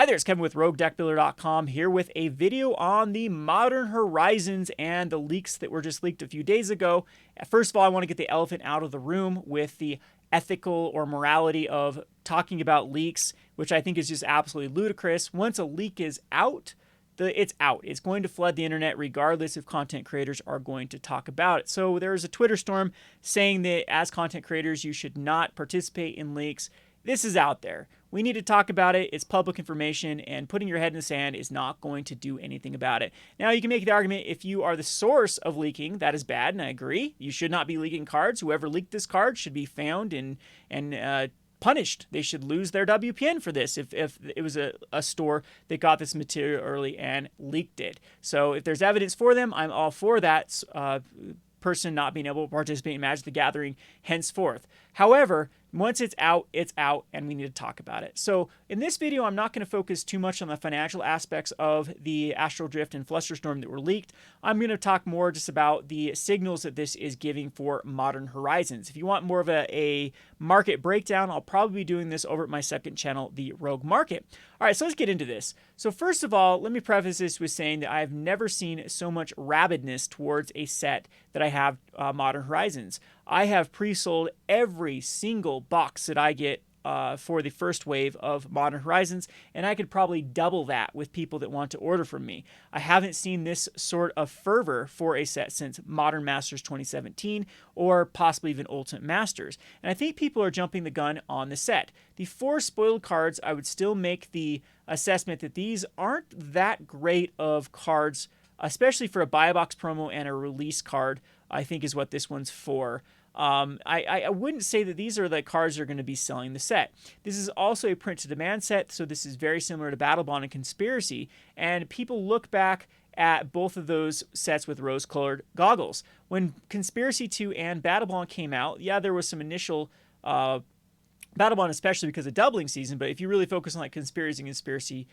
there, it's Kevin with RogueDeckBuilder.com here with a video on the Modern Horizons and the leaks that were just leaked a few days ago. First of all, I want to get the elephant out of the room with the ethical or morality of talking about leaks, which I think is just absolutely ludicrous. Once a leak is out, it's out. It's going to flood the internet regardless if content creators are going to talk about it. So there's a Twitter storm saying that as content creators, you should not participate in leaks. This is out there. We need to talk about it. It's public information, and putting your head in the sand is not going to do anything about it. Now, you can make the argument if you are the source of leaking, that is bad, and I agree. You should not be leaking cards. Whoever leaked this card should be found and punished. They should lose their WPN for this if it was a store that got this material early and leaked it. So if there's evidence for them, I'm all for that person not being able to participate in Magic the Gathering henceforth. However, once it's out, and we need to talk about it. So in this video, I'm not going to focus too much on the financial aspects of the Astral Drift and Flusterstorm that were leaked. I'm going to talk more just about the signals that this is giving for Modern Horizons. If you want more of a market breakdown, I'll probably be doing this over at my second channel, the Rogue Market. All right, so let's get into this. So first of all, let me preface this with saying that I've never seen so much rabidness towards a set that I have Modern Horizons. I have pre-sold every single box that I get for the first wave of Modern Horizons, and I could probably double that with people that want to order from me. I haven't seen this sort of fervor for a set since Modern Masters 2017 or possibly even Ultimate Masters, and I think people are jumping the gun on the set. The 4 spoiled cards, I would still make the assessment that these aren't that great of cards, especially for a buy a box promo and a release card, I think is what this one's for. I wouldn't say that these are the cards that are going to be selling the set. This is also a print-to-demand set, so this is very similar to Battle Bond and Conspiracy, and people look back at both of those sets with rose-colored goggles. When Conspiracy 2 and Battle Bond came out, yeah, there was some initial Battle Bond, especially because of doubling season, but if you really focus on like Conspiracy and Conspiracy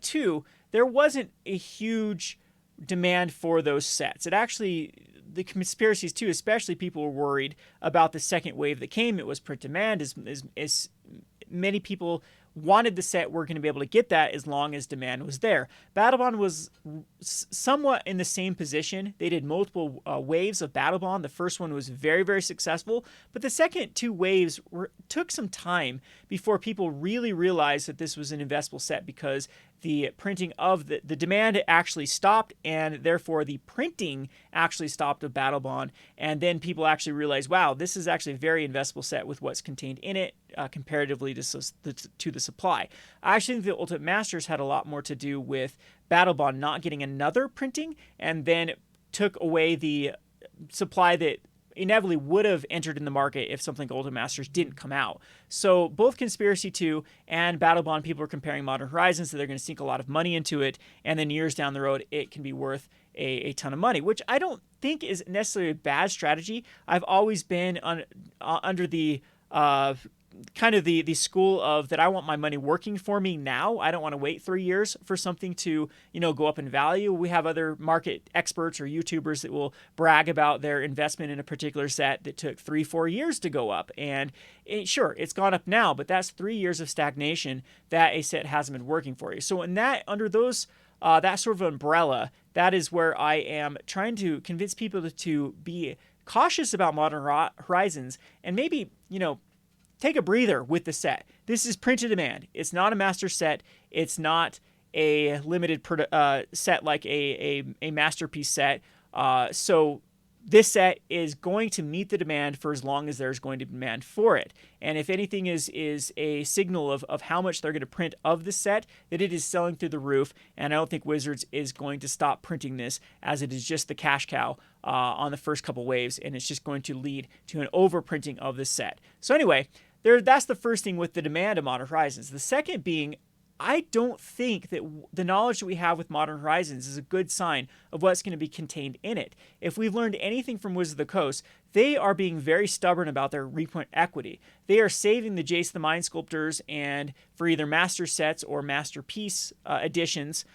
2, there wasn't a huge demand for those sets. It actually, the Conspiracies too, especially, people were worried about the second wave that came. It was print demand. As many people wanted the set, were going to be able to get that as long as demand was there. Battle Bond was somewhat in the same position. They did multiple waves of Battle Bond. The first one was very, very successful, but the second 2 waves took some time before people really realized that this was an investable set, because the printing of the demand actually stopped, and therefore the printing actually stopped of Battle Bond. And then people actually realized, wow, this is actually a very investable set with what's contained in it comparatively to the supply. I actually think the Ultimate Masters had a lot more to do with Battle Bond not getting another printing, and then took away the supply that inevitably would have entered in the market if something like Ultimate Masters didn't come out. So both Conspiracy 2 and Battle Bond, people are comparing Modern Horizons, so they're going to sink a lot of money into it, and then years down the road, it can be worth a ton of money, which I don't think is necessarily a bad strategy. I've always been under the kind of the school of that I want my money working for me now. I don't want to wait 3 years for something to, go up in value. We have other market experts or YouTubers that will brag about their investment in a particular set that took 3-4 years to go up. And sure, it's gone up now, but that's 3 years of stagnation that a set hasn't been working for you. So in that, under those, that sort of umbrella, that is where I am trying to convince people to be cautious about Modern Horizons and maybe, take a breather with the set. This is print to demand. It's not a master set. It's not a limited set like a masterpiece set. So this set is going to meet the demand for as long as there's going to be demand for it. And if anything is a signal of how much they're going to print of the set, that it is selling through the roof. And I don't think Wizards is going to stop printing this, as it is just the cash cow on the first couple waves, and it's just going to lead to an overprinting of the set. So anyway, that's the first thing with the demand of Modern Horizons. The second being, I don't think that the knowledge that we have with Modern Horizons is a good sign of what's going to be contained in it. If we've learned anything from Wizards of the Coast, they are being very stubborn about their reprint equity. They are saving the Jace the Mind Sculptors and for either master sets or masterpiece editions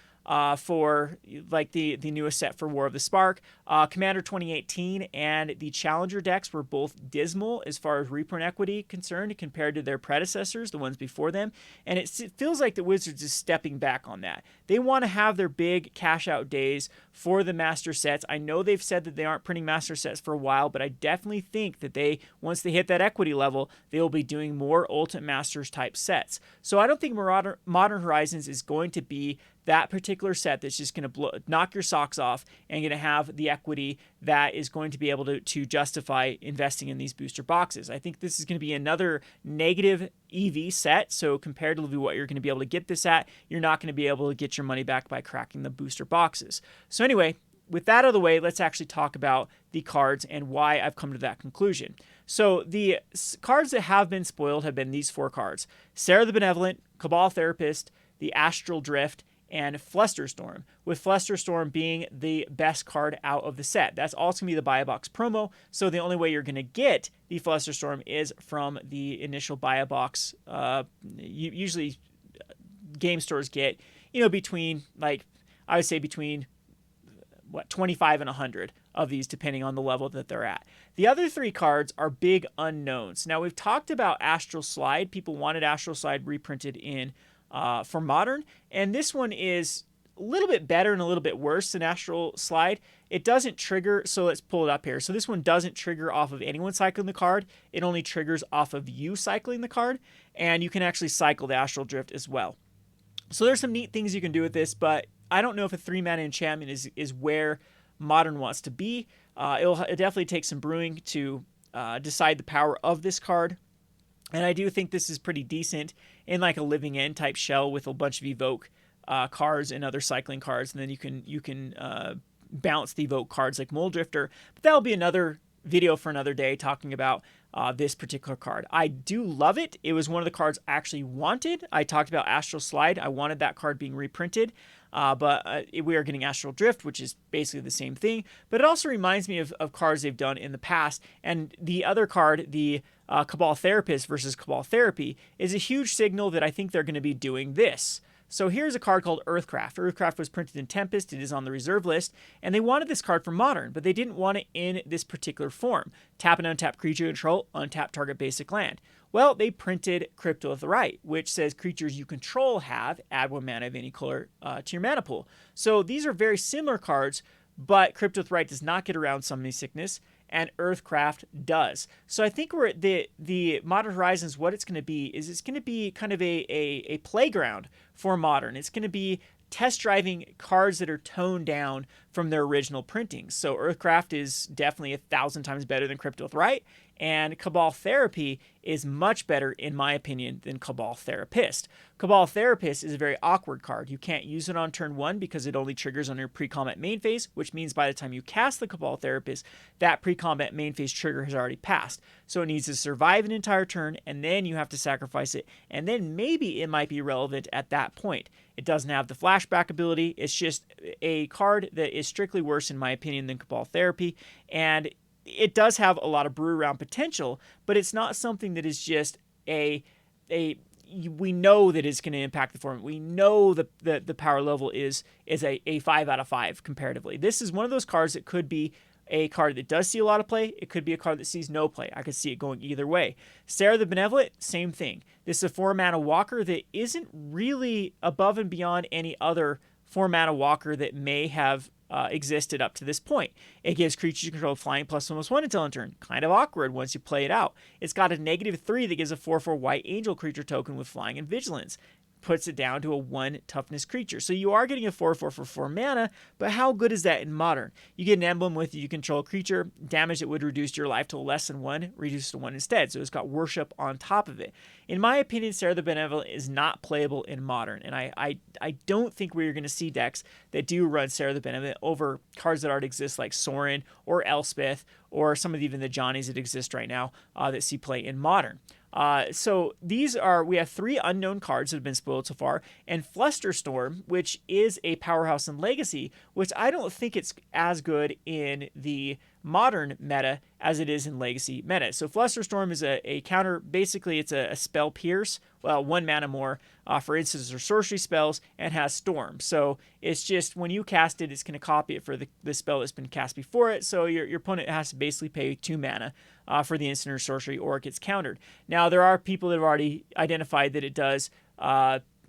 for like the newest set for War of the Spark. Commander 2018 and the Challenger decks were both dismal as far as reprint equity concerned compared to their predecessors, the ones before them. And it feels like the Wizards is stepping back on that. They want to have their big cash out days for the master sets. I know they've said that they aren't printing master sets for a while, but I definitely think that once they hit that equity level, they will be doing more Ultimate Masters type sets. So I don't think Modern Horizons is going to be that particular set that's just going to knock your socks off and going to have the equity that is going to be able to justify investing in these booster boxes. I think this is going to be another negative EV set. So comparatively what you're going to be able to get this at, you're not going to be able to get your money back by cracking the booster boxes. So anyway, with that out of the way, let's actually talk about the cards and why I've come to that conclusion. So the cards that have been spoiled have been these 4 cards: Sarah the Benevolent, Cabal Therapist, the Astral Drift, and Flusterstorm, with Flusterstorm being the best card out of the set. That's also going to be the buy a box promo, so the only way you're going to get the Flusterstorm is from the initial buy a box. Usually game stores get, between, like, I would say between 25 and 100 of these, depending on the level that they're at. The other 3 cards are big unknowns. Now, we've talked about Astral Slide. People wanted Astral Slide reprinted in for Modern, and this one is a little bit better and a little bit worse than Astral Slide. It doesn't trigger, so let's pull it up here. So this one doesn't trigger off of anyone cycling the card. It only triggers off of you cycling the card, and you can actually cycle the Astral Drift as well. So there's some neat things you can do with this, but I don't know if a 3-mana enchantment is where Modern wants to be. It'll definitely take some brewing to decide the power of this card. And I do think this is pretty decent in like a Living End type shell with a bunch of Evoke cards and other cycling cards. And then you can bounce the Evoke cards like Mole Drifter. But that'll be another video for another day talking about this particular card. I do love it. It was one of the cards I actually wanted. I talked about Astral Slide. I wanted that card being reprinted. But we are getting Astral Drift, which is basically the same thing. But it also reminds me of cards they've done in the past. And the other card, the Cabal Therapist versus Cabal Therapy, is a huge signal that I think they're going to be doing this. So here's a card called Earthcraft. Earthcraft was printed in Tempest. It is on the reserve list. And they wanted this card for Modern, but they didn't want it in this particular form. Tap an untapped creature you control, untap target basic land. Well, they printed Crypto of the Right, which says creatures you control add 1 mana of any color to your mana pool. So these are very similar cards, but Crypto of the Right does not get around Summoning Sickness, and Earthcraft does. So I think we're the Modern Horizons, what it's going to be is it's going to be kind of a playground for Modern. It's going to be test driving cards that are toned down from their original printings. So Earthcraft is definitely 1,000 times better than Crypto of the Right, and Cabal Therapy is much better, in my opinion, than Cabal Therapist. Cabal Therapist is a very awkward card. You can't use it on turn 1 because it only triggers on your pre-combat main phase, which means by the time you cast the Cabal Therapist, that pre-combat main phase trigger has already passed. So it needs to survive an entire turn, and then you have to sacrifice it, and then maybe it might be relevant at that point. It doesn't have the flashback ability. It's just a card that is strictly worse, in my opinion, than Cabal Therapy, and it does have a lot of brew around potential, but it's not something that is just we know that it's going to impact the format. We know the power level is a 5 out of 5 comparatively. This is one of those cards that could be a card that does see a lot of play. It could be a card that sees no play. I could see it going either way. Sarah the Benevolent, same thing. This is a 4-mana walker that isn't really above and beyond any other 4-mana walker that may have existed up to this point. It gives creatures you control flying +1/+1 until end turn. Kind of awkward once you play it out. It's got a -3 that gives a 4/4 white angel creature token with flying and vigilance. Puts it down to a 1 toughness creature. So you are getting a 4/4 for 4 mana, but how good is that in Modern? You get an emblem with you control a creature, damage that would reduce your life to less than 1, reduced to 1 instead. So it's got worship on top of it. In my opinion, Sarah the Benevolent is not playable in Modern, and I don't think we're going to see decks that do run Sarah the Benevolent over cards that already exist like Sorin or Elspeth or some of even the Johnnies that exist right now that see play in Modern. So we have 3 unknown cards that have been spoiled so far, and Flusterstorm, which is a powerhouse in Legacy, which I don't think it's as good in the Modern meta as it is in Legacy meta. So Flusterstorm is a counter. Basically, it's a spell pierce. Well, 1 mana more for instants or sorcery spells, and has Storm. So it's just when you cast it, it's going to copy it for the spell that's been cast before it. So your opponent has to basically pay 2 mana for the instant or sorcery, or it gets countered. Now, there are people that have already identified that it does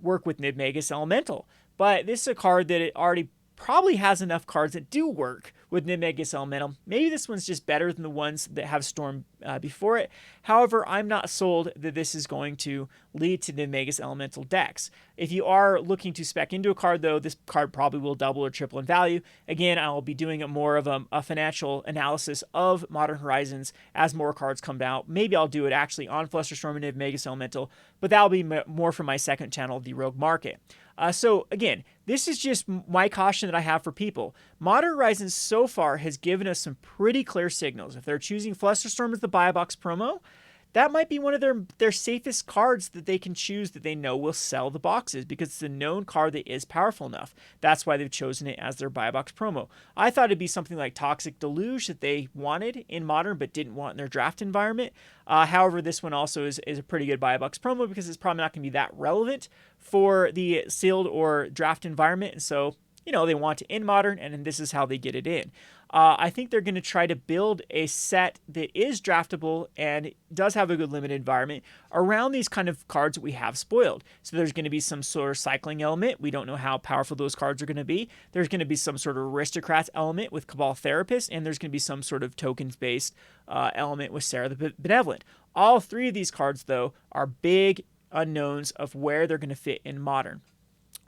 work with Niv-Magus Elemental, but this is a card that it already probably has enough cards that do work with Niv-Magus Elemental. Maybe this one's just better than the ones that have Storm before it. However, I'm not sold that this is going to lead to Niv-Magus Elemental decks. If you are looking to spec into a card, though, this card probably will double or triple in value. Again, I'll be doing more of a financial analysis of Modern Horizons as more cards come out. Maybe I'll do it actually on Flusterstorm and Niv-Magus Elemental, but that'll be more for my second channel, the Rogue Market. So again, this is just my caution that I have for people. Modern Horizons so far has given us some pretty clear signals. If they're choosing Flusterstorm as the buy box promo, that might be one of their safest cards that they can choose that they know will sell the boxes, because it's a known card that is powerful enough. That's why they've chosen it as their buy box promo. I thought it'd be something like Toxic Deluge that they wanted in Modern but didn't want in their draft environment. However, this one also is a pretty good buy box promo, because it's probably not going to be that relevant for the sealed or draft environment. And so, they want it in Modern, and this is how they get it in. I think they're going to try to build a set that is draftable and does have a good limited environment around these kind of cards that we have spoiled. So there's going to be some sort of cycling element. We don't know how powerful those cards are going to be. There's going to be some sort of aristocrats element with Cabal Therapist, and there's going to be some sort of tokens-based element with Sarah the Benevolent. All 3 of these cards, though, are big unknowns of where they're going to fit in Modern.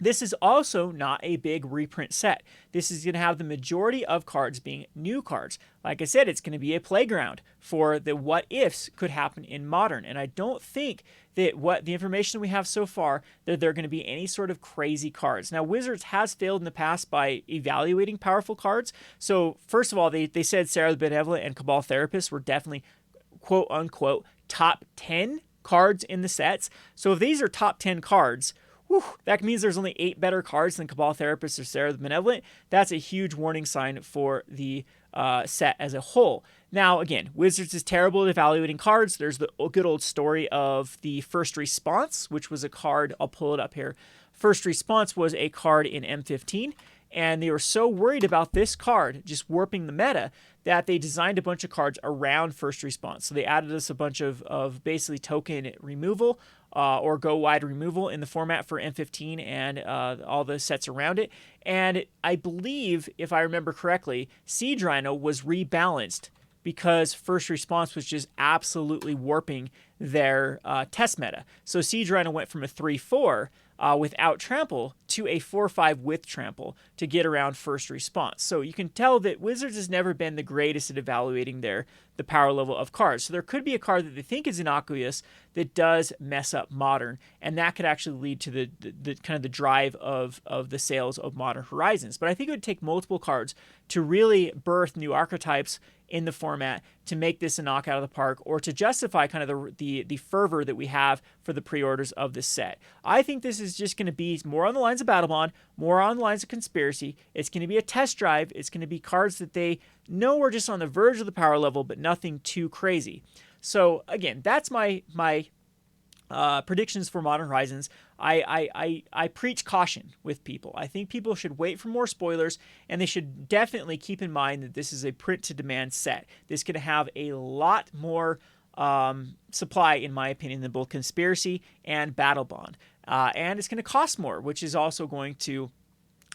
This is also not a big reprint set. This is going to have the majority of cards being new cards. Like I said, it's going to be a playground for the what ifs could happen in Modern. And I don't think that what the information we have so far, that there are going to be any sort of crazy cards. Now, Wizards has failed in the past by evaluating powerful cards. So first of all, they said Sarah the Benevolent and Cabal Therapist were definitely quote unquote top 10 cards in the sets. So if these are top 10 cards, that means there's only 8 better cards than Cabal Therapist or Sarah the Benevolent. That's a huge warning sign for the set as a whole. Now, again, Wizards is terrible at evaluating cards. There's the good old story of the First Response, which was a card. I'll pull it up here. First Response was a card in M15, and they were so worried about this card just warping the meta that they designed a bunch of cards around First Response. So they added us a bunch of basically token removal or go wide removal in the format for M15 and all the sets around it. And I believe, if I remember correctly, Siege Rhino was rebalanced because First Response was just absolutely warping their test meta. So Siege Rhino went from a 3-4 without trample to a 4-5 with trample to get around First Response. So you can tell that Wizards has never been the greatest at evaluating the power level of cards. So there could be a card that they think is innocuous that does mess up Modern, and that could actually lead to the kind of the drive of the sales of Modern Horizons. But I think it would take multiple cards to really birth new archetypes in the format to make this a knockout of the park, or to justify kind of the fervor that we have for the pre-orders of this set. I think this is just going to be more on the lines of Battle Bond, more on the lines of Conspiracy. It's going to be a test drive. It's going to be cards that they know are just on the verge of the power level, but nothing too crazy. So again, that's my predictions for Modern Horizons. I preach caution with people. I think people should wait for more spoilers, and they should definitely keep in mind that this is a print-to-demand set. This could have a lot more supply, in my opinion, than both Conspiracy and Battle Bond. And it's going to cost more, which is also going to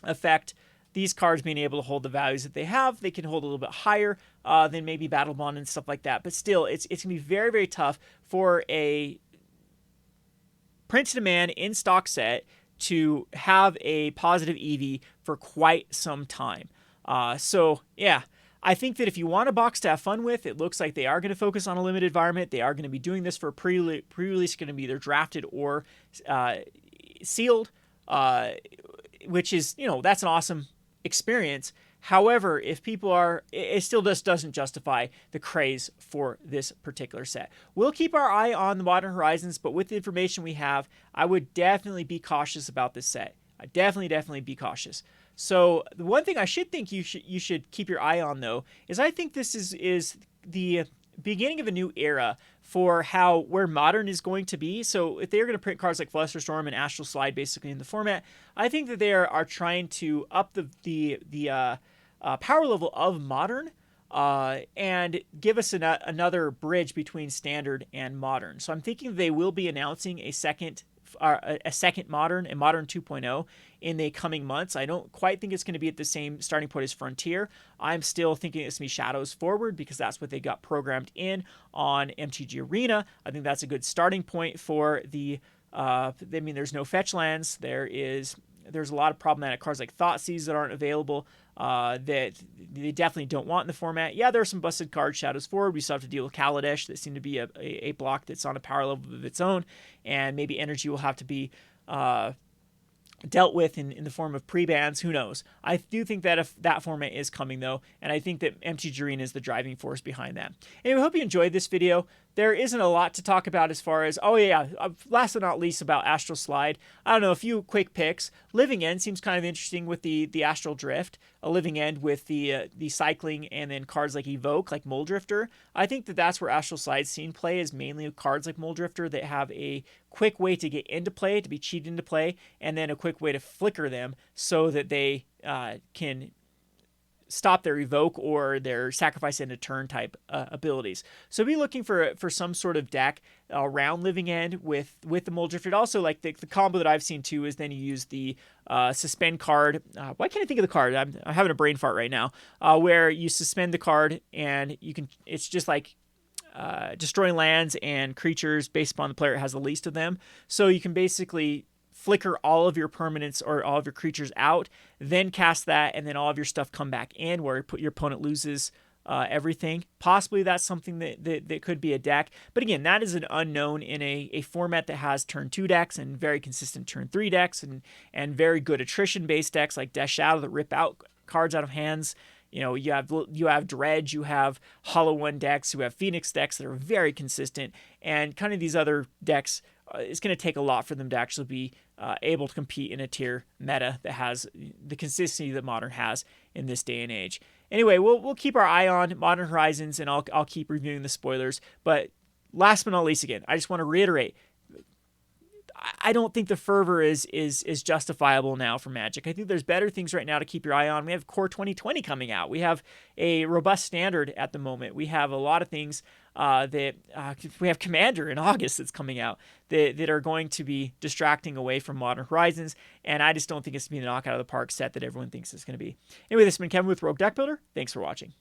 affect these cards being able to hold the values that they have. They can hold a little bit higher than maybe Battle Bond and stuff like that. But still, it's going to be very, very tough for a print-to-demand in-stock set to have a positive EV for quite some time. So, yeah, I think that if you want a box to have fun with, it looks like they are going to focus on a limited environment. They are going to be doing this for pre-release, going to be either drafted or sealed, which is, that's an awesome experience. However, if people are, it still just doesn't justify the craze for this particular set. We'll keep our eye on the Modern Horizons, but with the information we have, I would definitely be cautious about this set. Definitely be cautious. So the one thing I should think you should keep your eye on, though, is I think this is the beginning of a new era for where Modern is going to be. So if they're going to print cards like Flusterstorm and Astral Slide basically in the format, I think that they are trying to up the power level of Modern, and give us another bridge between Standard and Modern. So I'm thinking they will be announcing a second Modern, a Modern 2.0, in the coming months. I don't quite think it's going to be at the same starting point as Frontier. I'm still thinking it's going to be Shadows Forward, because that's what they got programmed in on MTG Arena. I think that's a good starting point for the there's no fetch lands. There's a lot of problematic cards like Thoughtseize that aren't available, that they definitely don't want in the format. Yeah, there are some busted cards, Shadows Forward. We still have to deal with Kaladesh that seem to be a block that's on a power level of its own, and maybe Energy will have to be dealt with in the form of pre-bans. Who knows? I do think that if that format is coming, though, and I think that MTG Arena is the driving force behind that. Anyway, I hope you enjoyed this video. There isn't a lot to talk about as far as, last but not least, about Astral Slide. I don't know, a few quick picks. Living End seems kind of interesting with the Astral Drift. A Living End with the cycling, and then cards like Evoke, like Mole Drifter. I think that that's where Astral Slide's seen play, is mainly with cards like Mole Drifter that have a quick way to get into play, to be cheated into play, and then a quick way to flicker them so that they can stop their evoke or their sacrifice into turn type abilities. So be looking for some sort of deck around Living End with the Mole Drifter. Also, like the combo that I've seen too is then you use the suspend card. Why can't I think of the card? I'm having a brain fart right now. Where you suspend the card and you can. It's just like destroying lands and creatures based upon the player that has the least of them. So you can basically flicker all of your permanents or all of your creatures out, then cast that, and then all of your stuff come back in, where your opponent loses everything. Possibly that's something that could be a deck. But again, that is an unknown in a format that has turn 2 decks and very consistent turn 3 decks and very good attrition-based decks like Death Shadow that rip out cards out of hands. You know, you have Dredge, you have Hollow One decks, you have Phoenix decks that are very consistent, and kind of these other decks, it's going to take a lot for them to actually be able to compete in a tier meta that has the consistency that Modern has in this day and age. Anyway, we'll keep our eye on Modern Horizons, and I'll keep reviewing the spoilers. But last but not least, again, I just want to reiterate, I don't think the fervor is justifiable now for Magic. I think there's better things right now to keep your eye on. We have Core 2020 coming out. We have a robust Standard at the moment. We have a lot of things we have Commander in August that's coming out that are going to be distracting away from Modern Horizons, and I just don't think it's going to be the knockout of the park set that everyone thinks it's going to be. Anyway, this has been Kevin with Rogue Deck Builder. Thanks for watching.